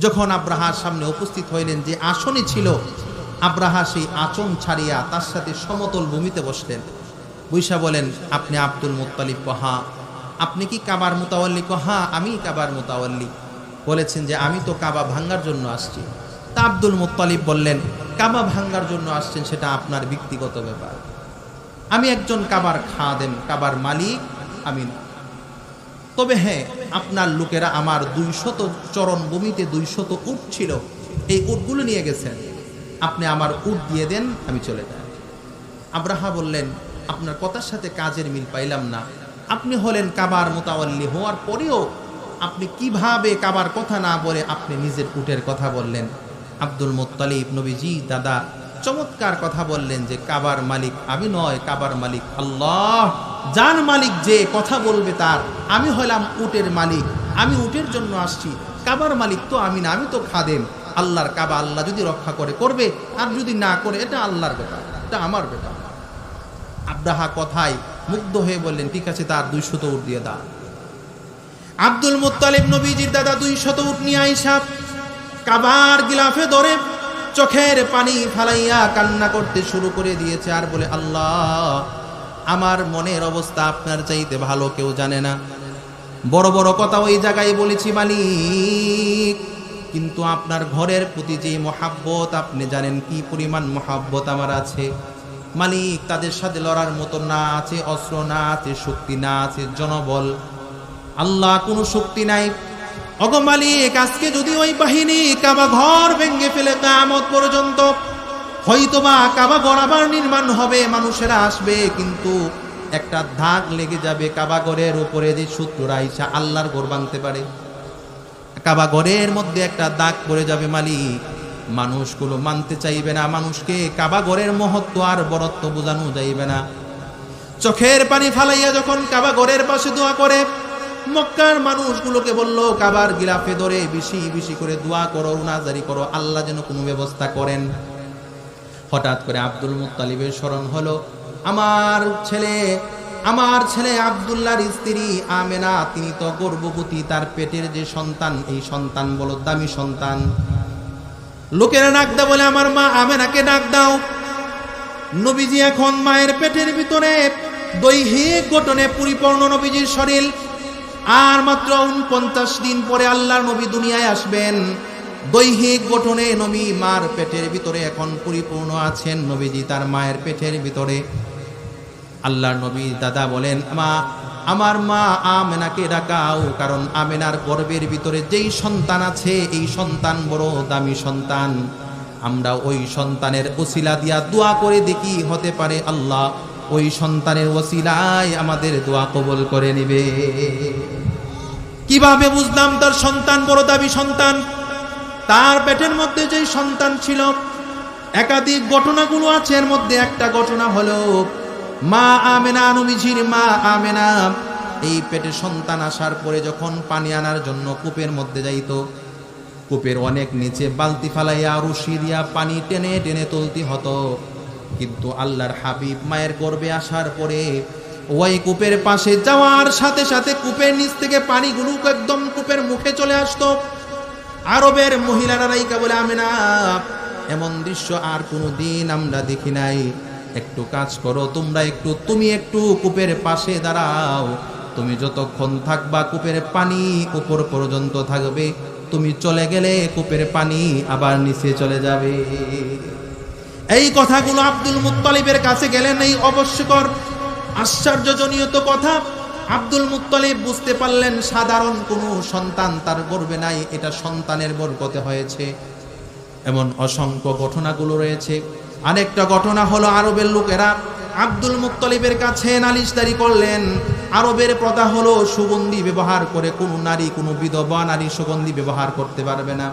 যখন আব্রাহার সামনে উপস্থিত হইলেন, যে আসনে ছিল, আব্রাহা সেই আসন ছাড়িয়া তার সাথে সমতল ভূমিতে বসলেন। বৈশা বলেন, আপনি আব্দুল মুত্তালিব? কহা। আপনি কি কাবার মুতাওয়াল্লি? কহা, আমি কাবার মুতাওয়াল্লি। বলেছেন যে আমি তো কাবা ভাঙ্গার জন্য আসছি। তা আব্দুল মুত্তালিব বললেন, কাবা ভাঙ্গার জন্য আসছেন সেটা আপনার ব্যক্তিগত ব্যাপার, আমি একজন কাবার খাদেম, কাবার মালিক আমি না। তবে হ্যাঁ, আপনার লোকেরা আমার 200 চরণভূমিতে 200 উট ছিল, এই উটগুলো নিয়ে গেছেন, আপনি আমার উট দিয়ে দেন, আমি চলে যাই। আব্রাহা বললেন, আপনার কথার সাথে কাজের মিল পাইলাম না। আপনি হলেন কাবার মুতাওয়াল্লি হওয়ার পরেও আপনি কিভাবে কাবার কথা না বলে আপনি নিজের উটের কথা বললেন? আব্দুল মুত্তালিব নবীজি দাদা চমৎকার কথা বললেন যে কাবার মালিক আমি নয়, কাবার মালিক আল্লাহ। যার মালিক যে কথা বলবে তার, আমি হলাম উটের মালিক, আমি উটের জন্য আসছি, কাবার মালিক তো আমি না, আমি তো খাদেম। আল্লাহর কাবা আল্লাহ যদি রক্ষা করে করবে, আর যদি না করে এটা আল্লাহর ব্যাপার, এটা আমার ব্যাপার। আব্রাহা কথায় মুগ্ধ হয়ে বললেন, ঠিক আছে, তার 200 উট দিয়ে দাও। আব্দুল মুত্তালিব নবীজির দাদা 200 উট নিয়ে আইসা কাবার গিলাফে ধরে চোখের পানি ফালাইয়া কান্না করতে শুরু করে দিয়েছে আর বলে, আল্লাহ, আমার মনের অবস্থা আপনার চাইতে ভালো কেউ জানে না। বড় বড় কথা ওই জায়গায় বলেছি মালিক, কিন্তু আপনার ঘরের প্রতি যে মহাব্বত আপনি জানেন কি পরিমাণ মহাব্বত আমার আছে মালিক। তাদের সাথে লড়ার মতো না আছে অস্ত্র, না আছে শক্তি, না আছে জনবল। আল্লাহ, কোনো শক্তি নাই। ওগো মালিক, আজকে যদি ওই বাহিনী কাবা ঘর ভেঙে ফেলে কিয়ামত পর্যন্ত হয়তোবা কাবা ঘর আবার নির্মাণ হবে, মানুষেরা আসবে, কিন্তু একটা দাগ লেগে যাবে কাবা ঘরের উপরে। যে শত্রুরা আইসা আল্লাহর ঘর ভাঙতে পারে, কাবা ঘরের মধ্যে একটা দাগ পড়ে যাবে মালিক। মানুষগুলো মানতে চাইবে না, মানুষকে কাবা ঘরের মহত্ব আর বরত্ব বোঝানো যাইবে না। চোখের পানি ফালাইয়া যখন কাবা ঘরের পাশে দোয়া করে, মক্কার মানুষগুলোকে বলল, কাবার গিলাফে ধরে বেশি বেশি করে দোয়া করো, রুনাজারি করো, আল্লাহ যেন কোনো ব্যবস্থা করেন। হঠাৎ করে আব্দুল মুত্তালিবের স্মরণ হলো, আমার ছেলে আব্দুল্লাহর স্ত্রী আমেনা, তিনি তো গর্ভবতী, তার পেটের যে সন্তান, এই সন্তান বলো দামি সন্তান। লোকেরা ডাক দাও বলে, আমার মা আমেনাকে ডাক দাও। নবীজি এখন মায়ের পেটের ভিতরে, দৈহিক গঠনে পরিপূর্ণ নবীজির শরীর। আর মাত্র 49 দিন পরে আল্লাহর নবী দুনিয়ায় আসবেন। দৈহিক গঠনে নবী মার পেটের ভিতরে এখন পরিপূর্ণ আছেন। নবীজি তার মায়ের পেটের ভিতরে। আল্লাহর নবী দাদা বলেন, আমার মা আমেনাকে ডাকাও, কারণ আমেনার গর্ভের ভিতরে যেই সন্তান আছে, এই সন্তান বড় দামি সন্তান। আমরা ওই সন্তানের ওসিলা দিয়া দোয়া করে দেখি, হতে পারে আল্লাহ ওই সন্তানের ওসিলায় আমাদের দোয়া কবুল করে নেবে। কিভাবে বুঝলাম তার সন্তান বড় দামি সন্তান? তার পেটের মধ্যে যেই সন্তান ছিল, একাধিক ঘটনাগুলো আছে। এর মধ্যে একটা ঘটনা হলো, মা আমেনা, নবীজির মা আমেনা, এই পেটে সন্তান আসার পরে যখন পানি আনার জন্য কূপের মধ্যে যাইত, কূপের অনেক নিচে বালতি ফালাইয়া রশি দিয়া পানি টেনে টেনে তুলতে হতো। কিন্তু আল্লাহর হাবিব মায়ের গর্ভে আসার পরে ওই কূপের পাশে যাওয়ার সাথে সাথে কূপের নিচ থেকে পানিগুলো একদম কূপের মুখে চলে আসতো। আরবের মহিলারা রাইকা বলে, আমেনা, এমন দৃশ্য আর কোনো দিন আমরা দেখি নাই। একটু কাজ করো, তুমি একটু কূপের পাশে দাঁড়াও। তুমি যতক্ষণ থাকবা কূপের পানি উপর পর্যন্ত থাকবে, তুমি চলে গেলে কূপের পানি আবার নিচে চলে যাবে। এই কথাগুলো আব্দুল মুত্তালিবের কাছে গেলেন। এই অবশ্যকর আশ্চর্যজনিত কথা আব্দুল মুত্তালিব বুঝতে পারলেন, সাধারণ কোনো সন্তান তার গর্ভে নাই, এটা সন্তানের বরকতে হয়েছে। এমন অসংখ্য ঘটনাগুলো রয়েছে। আরেকটা ঘটনা হলো, আরবের লোকেরা আব্দুল মুত্তালিবের কাছে নালিশদারি করলেন। আরবের প্রথা হলো সুগন্ধি ব্যবহার করে কোনো নারী, কোনো বিধবা নারী সুগন্ধি ব্যবহার করতে পারবে না।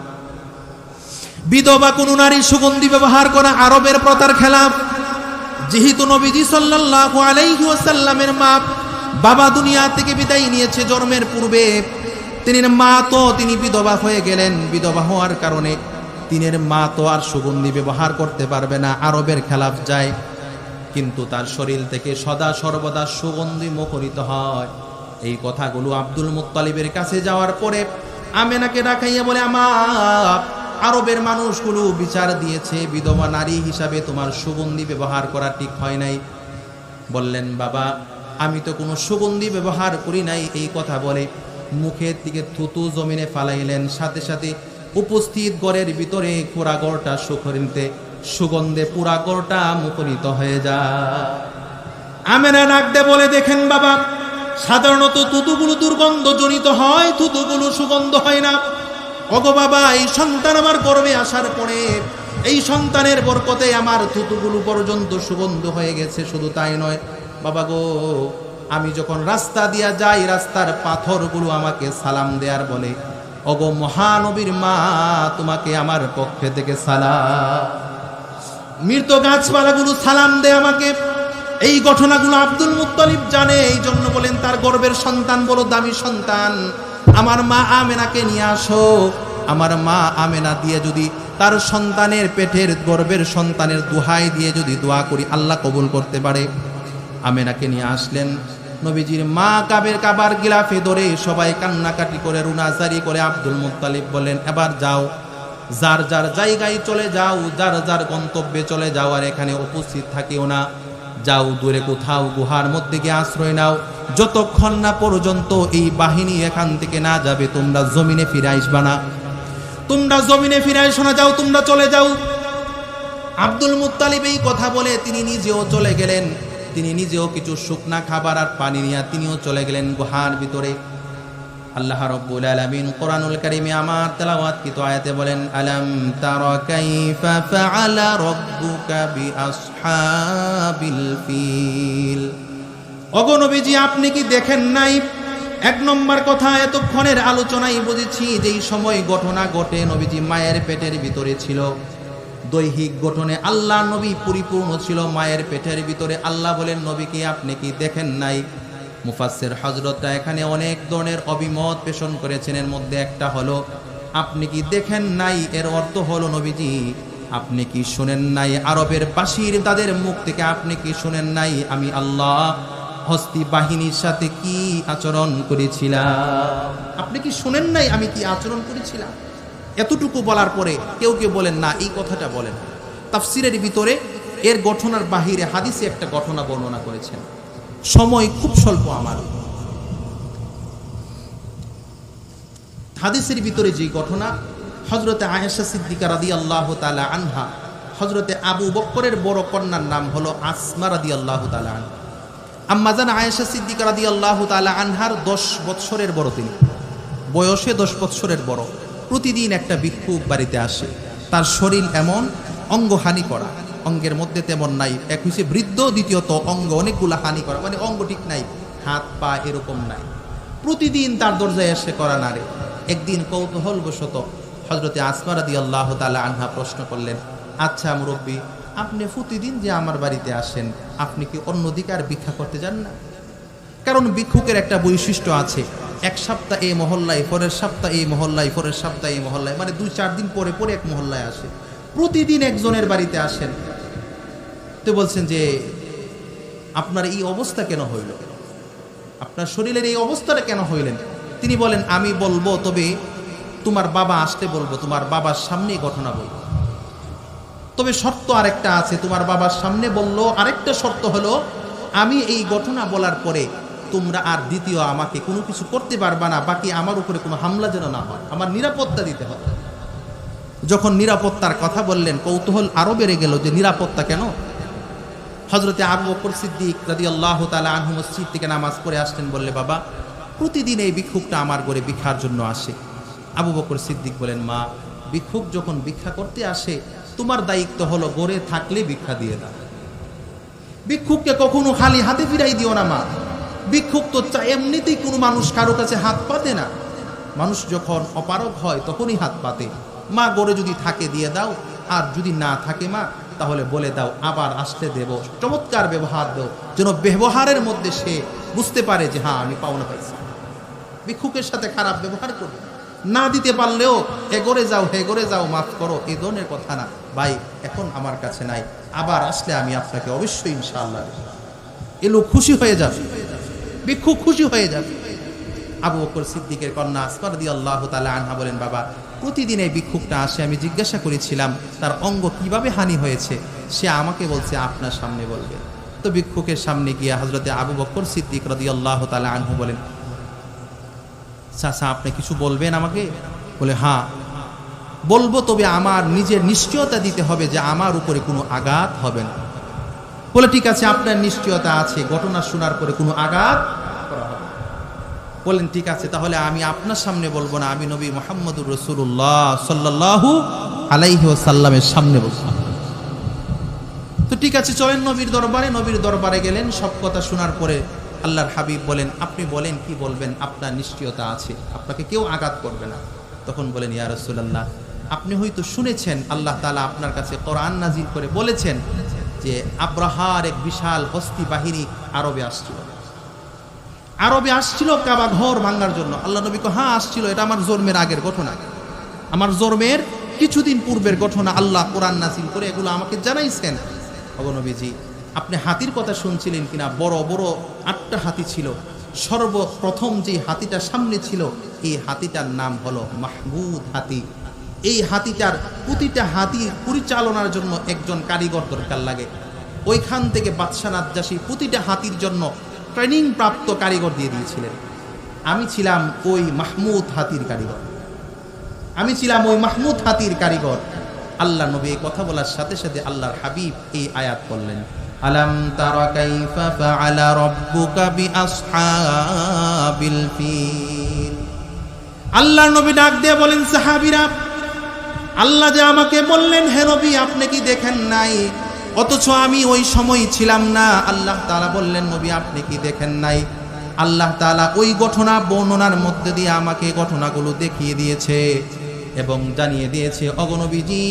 বিধবা কোনো নারী সুগন্ধি ব্যবহার করা আরবের প্রথার খেলাফ। যেহেতু নবীজি সাল্লাল্লাহু আলাইহি ওয়াসাল্লামের বাবা দুনিয়া থেকে বিদায় নিয়েছে জন্মের পূর্বে, তিনি বিধবা হয়ে গেলেন। বিধবা হওয়ার কারণে তিনের মা তো আর সুগন্ধি ব্যবহার করতে পারবে না, আরবের খেলাফ যায়। কিন্তু তার শরীর থেকে সদা সর্বদা সুগন্ধি মুখরিত হয়। এই কথাগুলো আব্দুল মুত্তালিবের কাছে যাওয়ার পরে আমেনাকে ডাকাইয়া বলে, আমার আরবের মানুষগুলো বিচার দিয়েছে, বিধবা নারী হিসাবে তোমার সুগন্ধি ব্যবহার করা ঠিক হয় নাই। বললেন, বাবা, আমি তো কোনো সুগন্ধি ব্যবহার করি নাই। এই কথা বলে মুখের দিকে থুতু জমিনে ফালাইলেন। সাথে সাথে উপস্থিত ঘরের ভিতরে পুরা ঘরটা সুগন্ধে পুরা ঘরটা মুখরিত হয়ে যায়। আমেনা ডাকতে বলে, দেখেন বাবা, সাধারণত থুতুগুলো দুর্গন্ধ জনিত হয়, থুতুগুলো সুগন্ধ হয় না। ওগো বাবা, এই সন্তান আমার গর্ভে আসার পরে এই সন্তানের বরকতে আমার থুতুগুলো পর্যন্ত সুগন্ধ হয়ে গেছে। শুধু তাই নয় বাবা গো, আমি যখন রাস্তা দিয়া যাই, রাস্তার পাথরগুলো আমাকে সালাম দেয়ার বলে, ওগো মহানবীর মা, তোমাকে আমার পক্ষে থেকে সালাম। মৃত গাছপালাগুলো সালাম দেয় আমাকে। এই ঘটনাগুলো আব্দুল মুত্তালিব জানে। এই জন্য বলেন, তার গর্ভের সন্তান বড় দামি সন্তান, আমার মা আমেনাকে নিয়ে আসো। আমার মা আমেনা দিয়ে যদি তার সন্তানের পেটের গর্ভের সন্তানের দোহাই দিয়ে যদি দোয়া করি, আল্লাহ কবুল করতে পারে। আমেনাকে নিয়ে আসলেন। নবীজির মা কাবার গিলাফে ধরে সবাই কান্নাকাটি করে, রুনাজারি করে। আব্দুল মুত্তালিব বলেন, এবার যাও, যার যার জায়গায় চলে যাও, যার যার গন্তব্যে চলে যাও, আর এখানে উপস্থিত থাকিও না। যাও দূরে কোথাও গুহার মধ্যে গিয়ে আশ্রয় নাও, যতক্ষণ না পর্যন্ত এই বাহিনী এখান থেকে না যাবে তোমরা জমিনে ফিরে আসবা না। তোমরা জমিনে ফিরে আসো না, যাও তোমরা চলে যাও। আব্দুল মুত্তালিব এই কথা বলে তিনি নিজেও চলে গেলেন। তিনি নিজেও কিছু শুকনা খাবার আর পানি নিয়ে তিনিও চলে গেলেন গুহার ভিতরে। আল্লাহ রাব্বুল আলামিন কোরআনুল কারীমে আমার তেলাওয়াতকৃত আয়াতে বলেন, আলাম তারা কাইফা ফাআলা রাব্বুকা বিআসহাবিল ফিল। ওগো নবীজি, আপনি কি দেখেন নাই? এক নম্বর কথা, এতক্ষণের আলোচনায় বুঝেছি যেই সময় ঘটনা ঘটে নবীজি মায়ের পেটের ভিতরে ছিল, দৈহিক গঠনে আল্লাহ নবী পরিপূর্ণ ছিল মায়ের পেটের ভিতরে। আল্লাহ বলেন, নবী কি আপনি কি দেখেন নাই? মুফাসসির হযরতরা এখানে অনেক ধরনের অভিমত পেশন করেছেন। এর মধ্যে একটা হলো, আপনি কি দেখেন নাই এর অর্থ হলো নবীজি আপনি কি শুনেন নাই? আরবের বাসীর তাদের মুখ থেকে আপনি কি শুনেন নাই আমি আল্লাহ হস্তি বাহিনীর সাথে কি আচরণ করেছিলাম? আপনি কি শুনেন নাই আমি কি আচরণ করেছিলাম? এতটুকু বলার পরে কেউ কেউ বলেন না, এই কথাটা বলেন। তাফসিরের ভিতরে এর ঘটনার বাহিরে হাদিসে একটা ঘটনা বর্ণনা করেছেন। সময় খুব স্বল্প আমার। হাদিসের ভিতরে যে ঘটনা, হযরতে আয়েশা সিদ্দিকা রাদিয়াল্লাহু তাআলা আনহা, হযরতে আবু বকরের বড় কন্যার নাম হলো আসমা রাদিয়াল্লাহু তাআলা আনহা। আম্মাজান আয়েশা সিদ্দিকা রাদিয়াল্লাহু তাআলা আনহার 10 বৎসরের বড়, তিনি বয়সে 10 বৎসরের বড়। প্রতিদিন একটা ভিক্ষুক বাড়িতে আসে, তার শরীর এমন অঙ্গহানি করা, অঙ্গের মধ্যে তেমন নাই। এক হচ্ছে বৃদ্ধ, দ্বিতীয়ত অঙ্গ অনেকগুলা হানি করা, মানে অঙ্গ ঠিক নাই, হাত পা এরকম নাই। প্রতিদিন তার দরজায় এসে করা নারে। একদিন কৌতূহলবশত হযরতে আসমা রাদিয়াল্লাহু তাআলা আনহা প্রশ্ন করলেন, আচ্ছা মুরব্বী, আপনি প্রতিদিন যে আমার বাড়িতে আসেন, আপনি কি অন্যদিকে আর ভিক্ষা করতে যান না? কারণ ভিক্ষুকের একটা বৈশিষ্ট্য আছে, এক সপ্তাহ এই মহল্লায়, পরের সপ্তাহ এই মহল্লায়, পরের সপ্তাহ এই মহল্লায়, মানে 2-4 দিন পরে পরে এক মহল্লায় আসে। প্রতিদিন একজনের বাড়িতে আসেন। তো বলছেন যে আপনার এই অবস্থা কেন হইল, আপনার শরীরের এই অবস্থাটা কেন হইলেন? তিনি বলেন, আমি বলবো, তবে তোমার বাবা আসতে বলবো, তোমার বাবার সামনেই ঘটনা বলবো। তবে শর্ত আরেকটা আছে, তোমার বাবার সামনে বললো, আরেকটা শর্ত হলো আমি এই ঘটনা বলার পরে তোমরা আর দ্বিতীয় আমাকে কোনো কিছু করতে পারবা না, বাকি আমার উপরে কোনো হামলা যেন না হয়, আমার নিরাপত্তা দিতে হবে। যখন নিরাপত্তার কথা বললেন, কৌতূহল আরো বেড়ে গেল যে নিরাপত্তা কেন? হযরতে আবু বকর সিদ্দিক রাদিয়াল্লাহু তাআলা আনহু মসজিদ থেকে নামাজ পড়ে আসলেন, বললে, বাবা প্রতিদিন এই ভিক্ষুকটা আমার ঘরে ভিক্ষার জন্য আসে। আবু বকর সিদ্দিক বলেন, মা, ভিক্ষুক যখন ভিক্ষা করতে আসে তোমার দায়িত্ব হলো ঘরে থাকলে ভিক্ষা দিয়ে দাও, ভিক্ষুককে কখনো খালি হাতে ফিরাই দিও না মা। ভিক্ষুক তো এমনিতেই কোনো মানুষ কারো কাছে হাত পাতে না, মানুষ যখন অপারগ হয় তখনই হাত পাতে। মা ঘরে যদি থাকে দিয়ে দাও, আর যদি না থাকে মা তাহলে বলে দাও আবার আসতে দেব। চমৎকার ব্যবহার দাও, যেন ব্যবহারের মধ্যে সে বুঝতে পারে যে হ্যাঁ আমি পাওনা পাইছি। ভিক্ষুকের সাথে খারাপ ব্যবহার করবে না, দিতে পারলেও এগোরে যাও, হেগোরে যাও, মাফ করো, এই ধরনের কথা না। ভাই এখন আমার কাছে নাই, আবার আসলে আমি আপনাকে অবশ্যই ইনশাআল্লাহ। এ লোক খুশি হয়ে যাবে, ভিক্ষুক খুশি হয়ে যাবে। আবু বকর সিদ্দিকের কন্যা আসমা রাদিয়াল্লাহু তাআলা আনহা বলেন, বাবা প্রতিদিন এই ভিক্ষুকটা আসে, আমি জিজ্ঞাসা করেছিলাম তার অঙ্গ কিভাবে হানি হয়েছে, সে আমাকে বলছে আপনার সামনে বলবে। তো ভিক্ষুকের সামনে গিয়ে হযরতে আবু বকর সিদ্দিক রাদিয়াল্লাহু তাআলা আনহু বলেন, চাচা আপনি কিছু বলবেন আমাকে? বলে, হ্যাঁ বলবো, তবে আমার নিজের নিশ্চয়তা দিতে হবে যে আমার উপরে কোনো আঘাত হবে না। বলে, ঠিক আছে, আপনার নিশ্চয়তা আছে, ঘটনা শোনার পরে কোনো আঘাত করা হবে। বলেন, ঠিক আছে, তাহলে আমি আপনার সামনে বলবো না, আমি নবী মুহাম্মদুর রাসূলুল্লাহ সাল্লাল্লাহু আলাইহি ওয়াসাল্লামের সামনে বলবো। তো ঠিক আছে, চলেন নবীর দরবারে। নবীর দরবারে গেলেন। সব কথা শোনার পরে আল্লাহর হাবিব বলেন, আপনি বলেন কি বলবেন, আপনার নিশ্চয়তা আছে, আপনাকে কেউ আঘাত করবে না। তখন বলেন, ইয়া রাসূলুল্লাহ, আপনি হয়তো শুনেছেন আল্লাহ তাআলা আপনার কাছে কোরআন নাজিল করে বলেছেন যে আব্রাহার এক বিশাল হস্তি বাহিনী আরবে আসছিল কাবা ঘর ভাঙার জন্য। আল্লাহ নবী কো, হ্যাঁ আসছিল, এটা আমার জন্মের আগের ঘটনা, আমার জন্মের কিছুদিন পূর্বের ঘটনা। আল্লাহ কোরআন নাজিল করে এগুলো আমাকে জানাইছেন। ওগো নবীজি, আপনি হাতির কথা শুনছিলেন কিনা? বড় বড় 8টা হাতি ছিল। সর্বপ্রথম যে হাতিটা সামনে ছিল, এই হাতিটার নাম হলো মাহমুদ হাতি। এই হাতিটার প্রতিটা হাতি পরিচালনার জন্য একজন কারিগর দরকার লাগে। ওইখান থেকে বাদশা নাজ্জাশী প্রতিটা হাতির জন্য ট্রেনিং প্রাপ্ত কারিগর দিয়ে দিয়েছিলেন। আমি ছিলাম ওই মাহমুদ হাতির কারিগর, আমি ছিলাম ওই মাহমুদ হাতির কারিগর। আল্লাহ নবী এই কথা বলার সাথে সাথে আল্লাহর হাবিব এই আয়াত পড়লেন, আলাম তারা কাইফা ফাআলা রাব্বুকা বিআসহাবিল ফিল। আল্লাহর নবী ডাক দিয়ে বলেন, সাহাবীরা, আল্লাহ যে আমাকে বললেন, হে নবী আপনি কি দেখেন নাই? অথচ আমি ওই সময় ছিলাম না। আল্লাহ তাআলা বললেন, নবী আপনি কি দেখেন নাই? আল্লাহ তাআলা ওই ঘটনা বর্ণনার মধ্যে দিয়ে আমাকে ঘটনাগুলো দেখিয়ে দিয়েছে এবং জানিয়ে দিয়েছে, অগনবীজি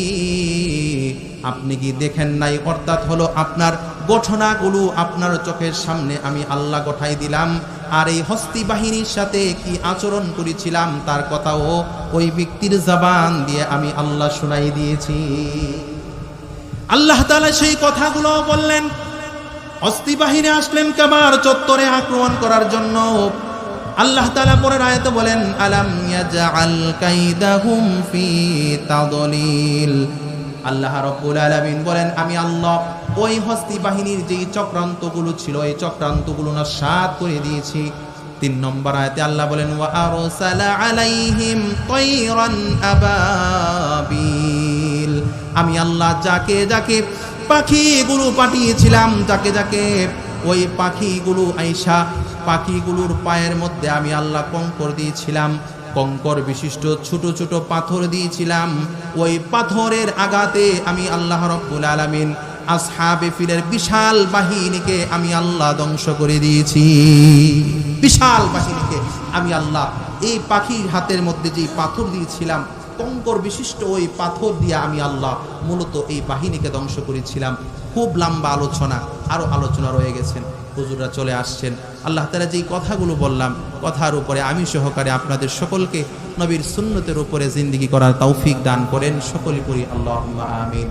আপনি কি দেখেন নাই? অর্থাৎ হলো আপনার ঘটনাগুলো আপনার চোখের সামনে আমি আল্লাহ গঠাই দিলাম, আর এই হস্তি বাহিনীর সাথে কি আচরণ করেছিলাম তার কথাও ওই ব্যক্তির জবান দিয়ে আমি আল্লাহ শোনাই দিয়েছি। আল্লাহ তাআলা সেই কথাগুলো বললেন। হস্তি বাহিনী আসলেন কাবার চত্বরে আক্রমণ করার জন্য। আল্লাহ তাআলা পরের আয়াতে বলেন, আলাম ইয়াজআল কাইদাহুম ফি তাদলিল। আল্লাহ রাব্বুল আলামিন বলেন, আমি আল্লাহ ওই হস্তি বাহিনীর যেই চক্রান্তগুলো ছিল এই চক্রান্তগুলো নস্যাৎ করে দিয়েছি। 3 নম্বর আয়াতে আল্লাহ বলেন, ওয়া আরসালা আলাইহিম তায়রান আবাবিল। আমি আল্লাহ যাকে যাকে পাখিগুলো পাঠিয়েছিলাম, যাকে যাকে ওই পাখিগুলো আইসা পাখিগুলোর পায়ের মধ্যে আমি আল্লাহ কঙ্কর দিয়েছিলাম, কঙ্কর বিশিষ্ট ছোট ছোট পাথর দিয়েছিলাম। ওই পাথরের আঘাতে আমি আল্লাহ রাব্বুল আলামিন আসহাবে ফিলের বিশাল বাহিনীকে আমি আল্লাহ ধ্বংস করে দিয়েছি। বিশাল বাহিনীকে আমি আল্লাহ এই পাখির হাতের মধ্যে যে পাথর দিয়েছিলাম, কঙ্কর বিশিষ্ট ওই পাথর দিয়ে আমি আল্লাহ মূলত এই বাহিনীকে ধ্বংস করেছিলাম। খুব লম্বা আলোচনা, আরো আলোচনা রয়ে গেছেন, হুজুররা চলে আসছেন। আল্লাহ তাআলা যেই কথাগুলো বললাম, কথার উপরে আমি সহকারে আপনাদের সকলকে নবীর সুন্নতের উপরে জিন্দেগি করার তৌফিক দান করেন। সকলে করি আল্লাহুম্মা আমিন।